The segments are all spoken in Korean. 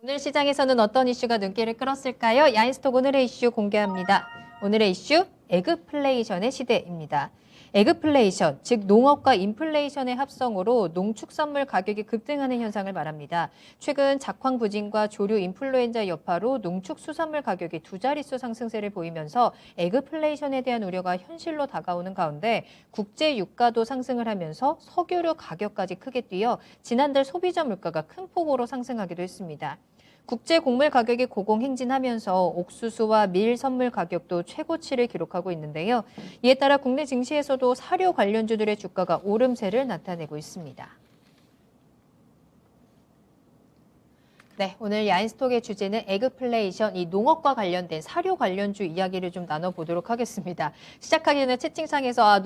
오늘 시장에서는 어떤 이슈가 눈길을 끌었을까요? 야인스톡 오늘의 이슈 공개합니다. 오늘의 이슈, 에그플레이션의 시대입니다. 에그플레이션, 즉 농업과 인플레이션의 합성으로 농축산물 가격이 급등하는 현상을 말합니다. 최근 작황 부진과 조류 인플루엔자 여파로 농축수산물 가격이 두 자릿수 상승세를 보이면서 에그플레이션에 대한 우려가 현실로 다가오는 가운데 국제 유가도 상승을 하면서 석유류 가격까지 크게 뛰어 지난달 소비자 물가가 큰 폭으로 상승하기도 했습니다. 국제 곡물 가격이 고공행진하면서 옥수수와 밀 선물 가격도 최고치를 기록하고 있는데요. 이에 따라 국내 증시에서도 사료 관련주들의 주가가 오름세를 나타내고 있습니다. 네, 오늘 야인스톡의 주제는 에그플레이션, 이 농업과 관련된 사료 관련주 이야기를 좀 나눠보도록 하겠습니다. 시작하기 전에 채팅창에서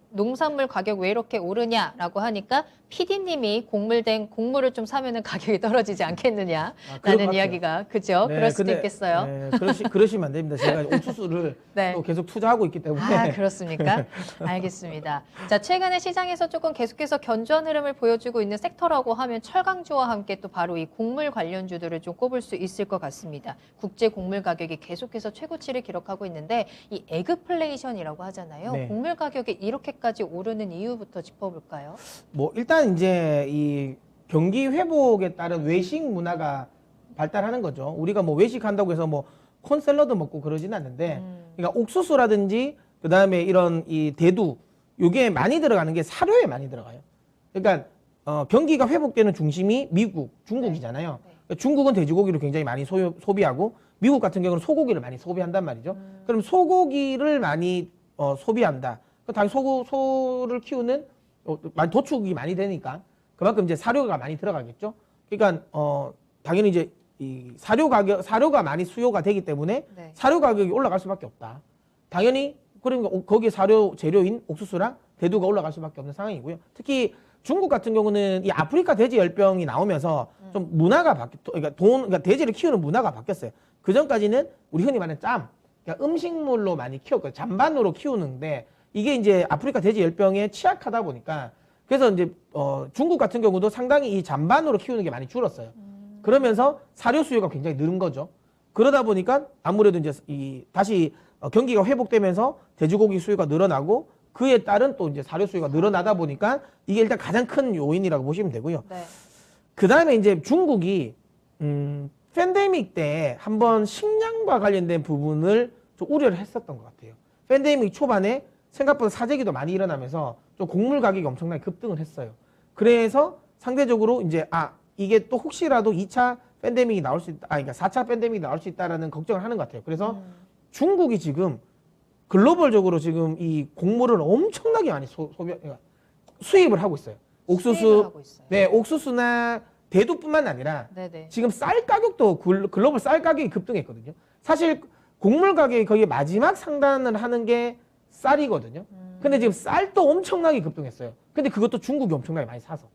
농산물 가격 왜 이렇게 오르냐라고 하니까 PD님이 곡물을 좀 사면은 가격이 떨어지지 않겠느냐라는 이야기가 그죠? 네, 그럴 수도 있겠어요. 네, 그러시면 안 됩니다. 제가 옥수수를 네. 또 계속 투자하고 있기 때문에. 아, 그렇습니까? 알겠습니다. 자, 최근에 시장에서 조금 계속해서 견조한 흐름을 보여주고 있는 섹터라고 하면 철강주와 함께 또 바로 이 곡물 관련주들을 좀 꼽을 수 있을 것 같습니다. 국제 곡물 가격이 계속해서 최고치를 기록하고 있는데 이 에그플레이션이라고 하잖아요. 네. 곡물 가격이 이렇게까지 오르는 이유부터 짚어볼까요? 뭐 일단 이제 이 경기 회복에 따른 외식 문화가 발달하는 거죠. 우리가 뭐 외식한다고 해서 뭐 콘샐러드 먹고 그러진 않는데, 그러니까 옥수수라든지 그 다음에 이런 이 대두, 요게 많이 들어가는 게 사료에 많이 들어가요. 그러니까 경기가 회복되는 중심이 미국, 중국이잖아요. 네. 중국은 돼지고기를 굉장히 많이 소비하고 미국 같은 경우는 소고기를 많이 소비한단 말이죠. 그럼 소고기를 많이 소비한다. 당연히 소를 키우는 도축이 많이 되니까 그만큼 이제 사료가 많이 들어가겠죠. 그러니까 당연히 이제 이 사료가 많이 수요가 되기 때문에 네. 사료 가격이 올라갈 수밖에 없다. 당연히 그러니까 거기에 사료 재료인 옥수수랑 대두가 올라갈 수밖에 없는 상황이고요. 특히 중국 같은 경우는 이 아프리카 돼지 열병이 나오면서 좀 문화가 그러니까 돼지를 키우는 문화가 바뀌었어요. 그 전까지는 우리 흔히 말하는 그러니까 음식물로 많이 키웠거든요. 잔반으로 키우는데 이게 이제 아프리카 돼지 열병에 취약하다 보니까 그래서 이제 중국 같은 경우도 상당히 이 잔반으로 키우는 게 많이 줄었어요. 그러면서 사료 수요가 굉장히 늘은 거죠. 그러다 보니까 아무래도 이제 다시 경기가 회복되면서 돼지고기 수요가 늘어나고 그에 따른 또 이제 사료 수요가 늘어나다 보니까 이게 일단 가장 큰 요인이라고 보시면 되고요. 네. 그 다음에 이제 중국이 팬데믹 때 한번 식량과 관련된 부분을 좀 우려를 했었던 것 같아요. 팬데믹 초반에 생각보다 사재기도 많이 일어나면서 좀 곡물 가격이 엄청나게 급등을 했어요. 그래서 상대적으로 이제 이게 또 혹시라도 2차 팬데믹이 나올 수 있다, 그러니까 4차 팬데믹이 나올 수 있다라는 걱정을 하는 것 같아요. 그래서 중국이 지금 글로벌적으로 지금 이 곡물을 엄청나게 많이 수입을 하고 있어요. 옥수수, 하고 있어요. 네, 옥수수나 대두뿐만 아니라 네네. 지금 쌀 가격도 글로벌 쌀 가격이 급등했거든요. 사실 곡물 가격이 거의 마지막 상단을 하는 게 쌀이거든요. 근데 지금 쌀도 엄청나게 급등했어요. 근데 그것도 중국이 엄청나게 많이 사서.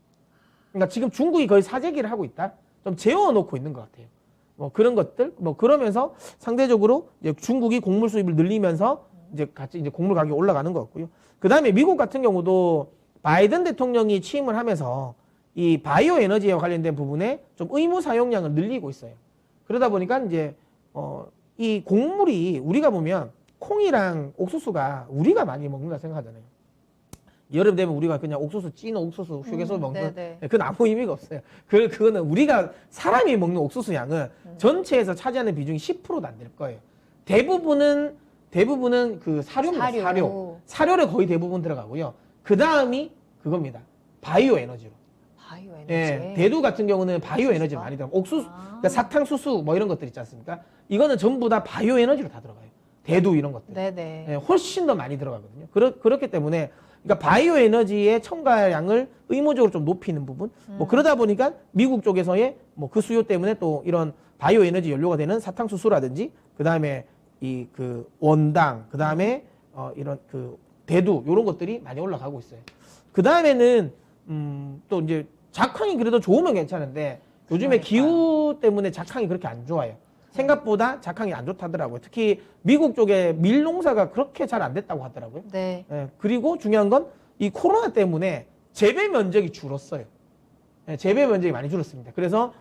그러니까 지금 중국이 거의 사재기를 하고 있다. 좀 재워놓고 있는 것 같아요. 뭐 그런 것들, 뭐 그러면서 상대적으로 이제 중국이 곡물 수입을 늘리면서 이제 같이 이제 곡물 가격이 올라가는 것 같고요. 그 다음에 미국 같은 경우도 바이든 대통령이 취임을 하면서 이 바이오 에너지와 관련된 부분에 좀 의무 사용량을 늘리고 있어요. 그러다 보니까 이제 이 곡물이 우리가 보면 콩이랑 옥수수가 우리가 많이 먹는다 생각하잖아요. 여름 되면 우리가 그냥 옥수수 찐 옥수수 휴게소 먹는 그건 아무 의미가 없어요. 그거는 우리가 사람이 먹는 옥수수 양은 전체에서 차지하는 비중이 10%도 안 될 거예요. 대부분은 그 사료입니다. 사료를 거의 대부분 들어가고요. 그 다음이 그겁니다. 바이오 에너지로. 바이오 에너지. 예, 대두 같은 경우는 바이오 에너지 많이 들어가고 옥수수, 그러니까 사탕수수 뭐 이런 것들 있지 않습니까? 이거는 전부 다 바이오 에너지로 다 들어가요. 대두 이런 것들. 네네. 예, 훨씬 더 많이 들어가거든요. 그렇기 때문에 그러니까 바이오 에너지의 첨가량을 의무적으로 좀 높이는 부분. 뭐 그러다 보니까 미국 쪽에서의 뭐 그 수요 때문에 또 이런 바이오 에너지 연료가 되는 사탕수수라든지 그다음에 이 그 원당, 그다음에 이런 그 대두 이런 것들이 많이 올라가고 있어요. 그다음에는 또 이제 작황이 그래도 좋으면 괜찮은데 요즘에 기후 때문에 작황이 그렇게 안 좋아요. 생각보다 작황이 안 좋다더라고요. 특히 미국 쪽에 밀 농사가 그렇게 잘 안 됐다고 하더라고요. 네. 예, 그리고 중요한 건 이 코로나 때문에 재배 면적이 줄었어요. 예, 재배 면적이 많이 줄었습니다. 그래서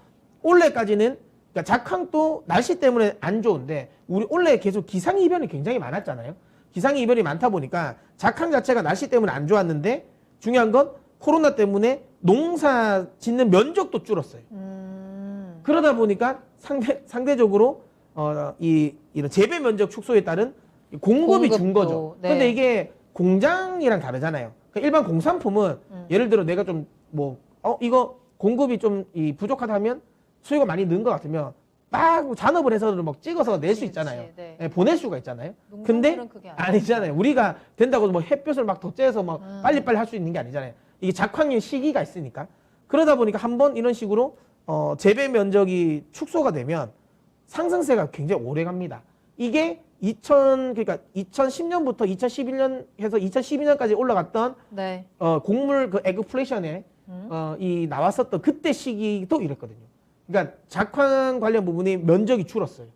올해까지는 그러니까 작황도 날씨 때문에 안 좋은데 우리 원래 계속 기상이변이 굉장히 많았잖아요. 기상이변이 많다 보니까 작황 자체가 날씨 때문에 안 좋았는데 중요한 건 코로나 때문에 농사 짓는 면적도 줄었어요. 그러다 보니까 상대적으로 이런 재배 면적 축소에 따른 공급이 준 거죠. 네. 근데 이게 공장이랑 다르잖아요. 그러니까 일반 공산품은 예를 들어 내가 좀 이거 공급이 좀 부족하다면 수요가 많이 는 것 같으면 막 잔업을 해서 막 찍어서 낼 수 있잖아요. 네. 예, 보낼 수가 있잖아요. 농산물은 근데 그게 아니잖아요. 우리가 된다고 뭐 햇볕을 막 더 쬐서 막 빨리빨리 할 수 있는 게 아니잖아요. 이게 작황의 시기가 있으니까. 그러다 보니까 한번 이런 식으로 재배 면적이 축소가 되면 상승세가 굉장히 오래 갑니다. 이게 그러니까 2010년부터 2011년 해서 2012년까지 올라갔던 네. 곡물 그 에그플레이션에 이 나왔었던 그때 시기도 이랬거든요. 그러니까 작황 관련 부분이 면적이 줄었어요.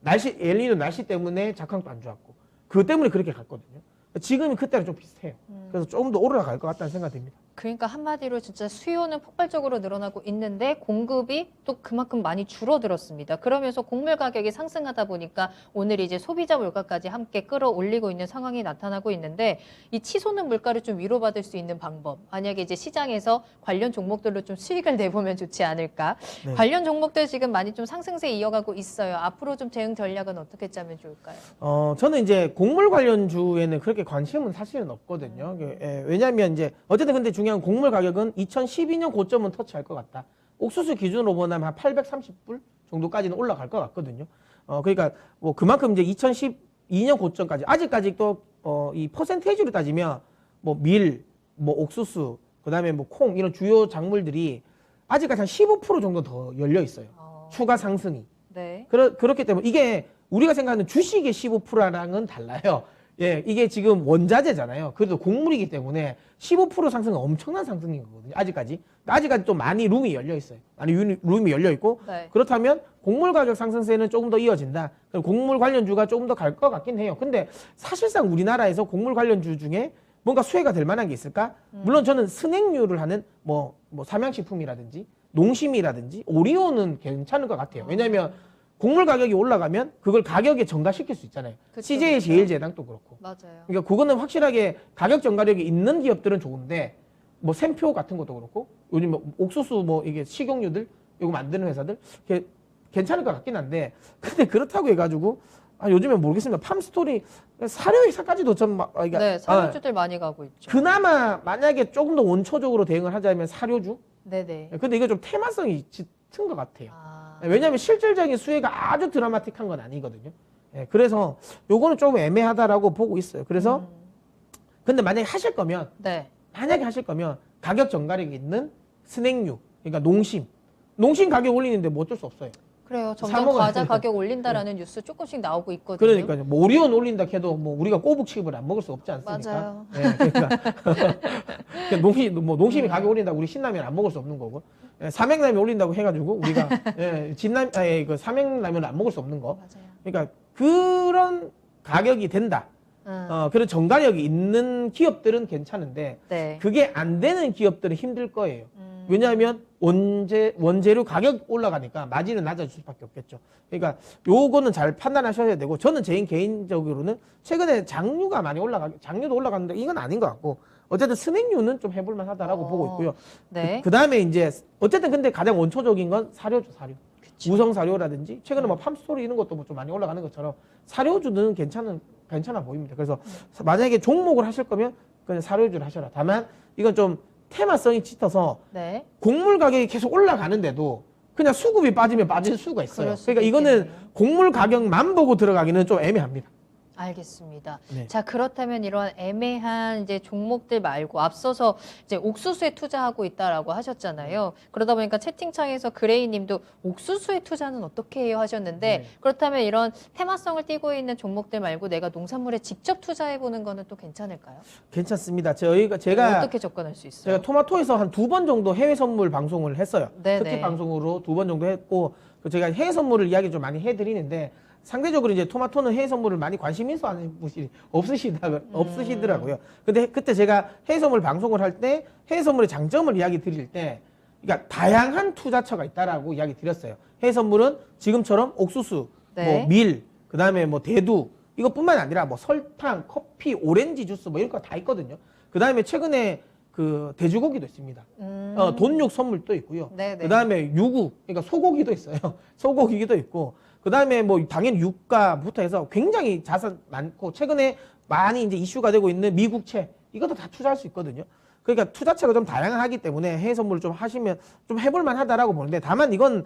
엘니뇨 날씨 때문에 작황도 안 좋았고 그것 때문에 그렇게 갔거든요. 지금이 그때랑 좀 비슷해요. 그래서 조금 더 올라갈 것 같다는 생각이 듭니다. 그러니까 한마디로 진짜 수요는 폭발적으로 늘어나고 있는데 공급이 또 그만큼 많이 줄어들었습니다. 그러면서 곡물 가격이 상승하다 보니까 오늘 이제 소비자 물가까지 함께 끌어올리고 있는 상황이 나타나고 있는데 이 치솟는 물가를 좀 위로받을 수 있는 방법, 만약에 이제 시장에서 관련 종목들로 좀 수익을 내보면 좋지 않을까. 네. 관련 종목들 지금 많이 좀 상승세 이어가고 있어요. 앞으로 좀 대응 전략은 어떻게 짜면 좋을까요? 저는 이제 곡물 관련주에는 그렇게 관심은 사실은 없거든요. 왜냐하면 이제 어쨌든 근데 중요한 곡물 가격은 2012년 고점은 터치할 것 같다. 옥수수 기준으로 보면 한 830불 정도까지는 올라갈 것 같거든요. 그러니까 뭐 그만큼 이제 2012년 고점까지 아직까지 또 이 퍼센테이지로 따지면 뭐 밀, 뭐 옥수수, 그다음에 뭐 콩 이런 주요 작물들이 아직까지 한 15% 정도 더 열려 있어요. 추가 상승이. 네. 그렇기 때문에 이게 우리가 생각하는 주식의 15%랑은 달라요. 예, 이게 지금 원자재잖아요. 그래도 곡물이기 때문에 15% 상승은 엄청난 상승인 거거든요. 아직까지. 아직까지 좀 많이 룸이 열려 있어요. 많이 룸이 열려 있고. 네. 그렇다면 곡물 가격 상승세는 조금 더 이어진다. 그럼 곡물 관련주가 조금 더 갈 것 같긴 해요. 근데 사실상 우리나라에서 곡물 관련주 중에 뭔가 수혜가 될 만한 게 있을까? 물론 저는 스낵류를 하는 뭐 삼양식품이라든지 농심이라든지 오리온은 괜찮을 것 같아요. 왜냐하면 곡물 가격이 올라가면 그걸 가격에 전가시킬 수 있잖아요. 그쵸, CJ 그쵸. 제일제당도 그렇고. 맞아요. 그러니까 그거는 확실하게 가격 전가력이 있는 기업들은 좋은데 뭐 샘표 같은 것도 그렇고 요즘 뭐 옥수수 뭐 이게 식용유들 이거 만드는 회사들 괜찮을 것 같긴 한데 근데 그렇다고 해가지고 요즘에 모르겠습니다. 팜스토리 사료 회사까지도 좀 그러니까 네, 사료주들 많이 가고 있죠. 그나마 만약에 조금 더 원초적으로 대응을 하자면 사료주. 네네. 근데 이거 좀 테마성이 짙은 것 같아요. 아, 왜냐하면 실질적인 수혜가 아주 드라마틱한 건 아니거든요. 그래서 요거는 조금 애매하다라고 보고 있어요. 그래서 근데 만약에 하실 거면 네. 가격 전가력이 있는 스낵류, 그러니까 농심 가격 올리는데 뭐 어쩔 수 없어요. 그래요. 사 점점 먹어야 과자 돼요. 가격 올린다라는 뉴스 조금씩 나오고 있거든요. 그러니까요. 뭐 오리온 올린다 해도 뭐 우리가 꼬북칩을 안 먹을 수 없지 않습니까? 맞아요. 그러니까 농심이 가격 올린다고 우리 신라면 안 먹을 수 없는 거고. 삼양라면 올린다고 해가지고 우리가 그 삼양라면을 안 먹을 수 없는 거. 맞아요. 그러니까 그런 가격이 된다. 그런 전가력이 있는 기업들은 괜찮은데 네. 그게 안 되는 기업들은 힘들 거예요. 왜냐하면 원재료 가격 올라가니까 마진은 낮아질 수밖에 없겠죠. 그러니까 요거는 잘 판단하셔야 되고 저는 개인적으로는 최근에 장류도 올라갔는데 이건 아닌 것 같고 어쨌든 스낵류는 좀 해볼 만하다라고 보고 있고요. 네. 그다음에 이제 어쨌든 근데 가장 원초적인 건 사료죠, 사료. 우성 사료라든지 최근에 뭐 팜스토리 이런 것도 뭐 좀 많이 올라가는 것처럼 사료주는 괜찮아 보입니다. 그래서 만약에 종목을 하실 거면 그냥 사료주를 하셔라. 다만 이건 좀 테마성이 짙어서 네. 곡물 가격이 계속 올라가는데도 그냥 수급이 빠지면 빠질 수가 있어요. 그럴 수도 그러니까 이거는 있겠네요. 곡물 가격만 보고 들어가기는 좀 애매합니다. 알겠습니다. 네. 자, 그렇다면 이런 애매한 이제 종목들 말고 앞서서 이제 옥수수에 투자하고 있다라고 하셨잖아요. 그러다 보니까 채팅창에서 그레이 님도 옥수수에 투자는 어떻게 해요 하셨는데 네. 그렇다면 이런 테마성을 띠고 있는 종목들 말고 내가 농산물에 직접 투자해 보는 거는 또 괜찮을까요? 괜찮습니다. 제가 어떻게 접근할 수 있어요? 제가 토마토에서 한 2번 정도 해외 선물 방송을 했어요. 네네. 특집 방송으로 2번 정도 했고 제가 해외 선물을 이야기 좀 많이 해드리는데 상대적으로 이제 토마토는 해외 선물을 많이 관심 있어 하는 분이 없으시더라고요. 근데 그때 제가 해외 선물 방송을 할 때 해외 선물의 장점을 이야기 드릴 때 그러니까 다양한 투자처가 있다라고 이야기 드렸어요. 해외 선물은 지금처럼 옥수수, 네. 뭐 밀, 그다음에 뭐 대두 이것뿐만 아니라 뭐 설탕, 커피, 오렌지 주스 뭐 이런 거 다 있거든요. 그다음에 최근에 그 돼지고기도 있습니다. 돈육 선물도 있고요. 네네. 그다음에 유구, 그러니까 소고기도 있어요. 소고기도 있고, 그다음에 뭐 당연히 유가부터 해서 굉장히 자산 많고, 최근에 많이 이제 이슈가 되고 있는 미국채 이것도 다 투자할 수 있거든요. 그러니까 투자처가 좀 다양하기 때문에 해외 선물을 좀 하시면 좀 해볼 만하다라고 보는데, 다만 이건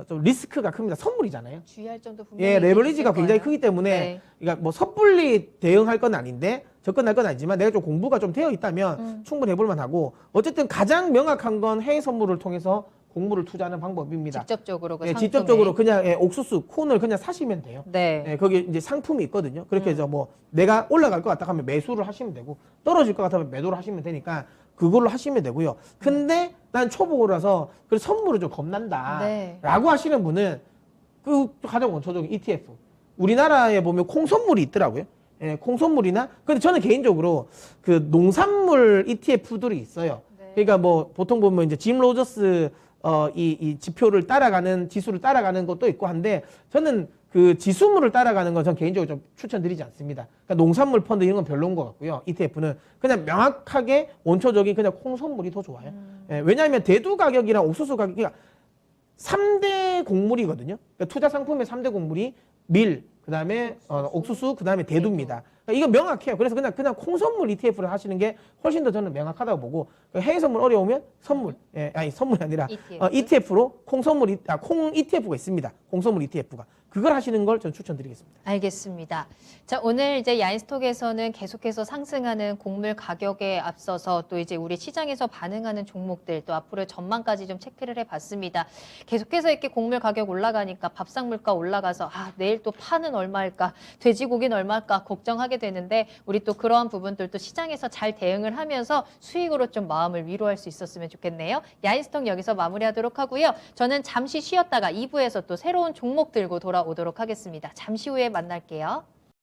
좀 리스크가 큽니다. 선물이잖아요. 주의할 점도 분명히 예, 레버리지가 있을 굉장히 거예요. 크기 때문에 네. 그러니까 뭐 섣불리 대응할 건 아닌데 접근할 건 아니지만 내가 좀 공부가 좀 되어 있다면 충분히 해볼 만하고, 어쨌든 가장 명확한 건 해외 선물을 통해서 공물을 투자하는 방법입니다. 직접적으로 그 예, 상품에. 직접적으로 그냥 옥수수, 콘을 그냥 사시면 돼요. 네. 예, 거기 이제 상품이 있거든요. 그렇게 해서 뭐 내가 올라갈 것 같다 하면 매수를 하시면 되고, 떨어질 것 같으면 매도를 하시면 되니까 그걸로 하시면 되고요. 근데 난 초보라서 그 선물을 좀 겁난다. 네. 라고 하시는 분은 그 가장 원초적인 ETF. 우리나라에 보면 콩선물이 있더라고요. 예, 콩선물이나, 근데 저는 개인적으로 그 농산물 ETF들이 있어요. 네. 그러니까 뭐 보통 보면 이제 짐 로저스 이 지표를 따라가는, 지수를 따라가는 것도 있고 한데, 저는 그 지수물을 따라가는 건 전 개인적으로 좀 추천드리지 않습니다. 그러니까 농산물 펀드 이런 건 별로인 것 같고요. ETF는 그냥 명확하게 원초적인 그냥 콩선물이 더 좋아요. 예, 왜냐하면 대두 가격이랑 옥수수 가격이, 그러니까 3대 곡물이거든요. 그러니까 투자 상품의 3대 곡물이 밀, 그다음에 옥수수, 그다음에 대두입니다. 그러니까 이거 명확해요. 그래서 그냥 콩선물 ETF를 하시는 게 훨씬 더 저는 명확하다고 보고, 해외 선물 어려우면 선물, 아니 선물이 아니라 ETF. ETF로 콩 ETF가 있습니다. 콩선물 ETF가. 그걸 하시는 걸 저는 추천드리겠습니다. 알겠습니다. 자, 오늘 이제 야인스톡에서는 계속해서 상승하는 곡물 가격에 앞서서 또 이제 우리 시장에서 반응하는 종목들, 또 앞으로의 전망까지 좀 체크를 해봤습니다. 계속해서 이렇게 곡물 가격 올라가니까 밥상 물가 올라가서 내일 또 파는 얼마일까, 돼지고기는 얼마일까 걱정하게 되는데, 우리 또 그러한 부분들도 시장에서 잘 대응을 하면서 수익으로 좀 마음을 위로할 수 있었으면 좋겠네요. 야인스톡 여기서 마무리하도록 하고요. 저는 잠시 쉬었다가 2부에서 또 새로운 종목 들고 돌아오도록 하겠습니다. 잠시 후에 만날게요.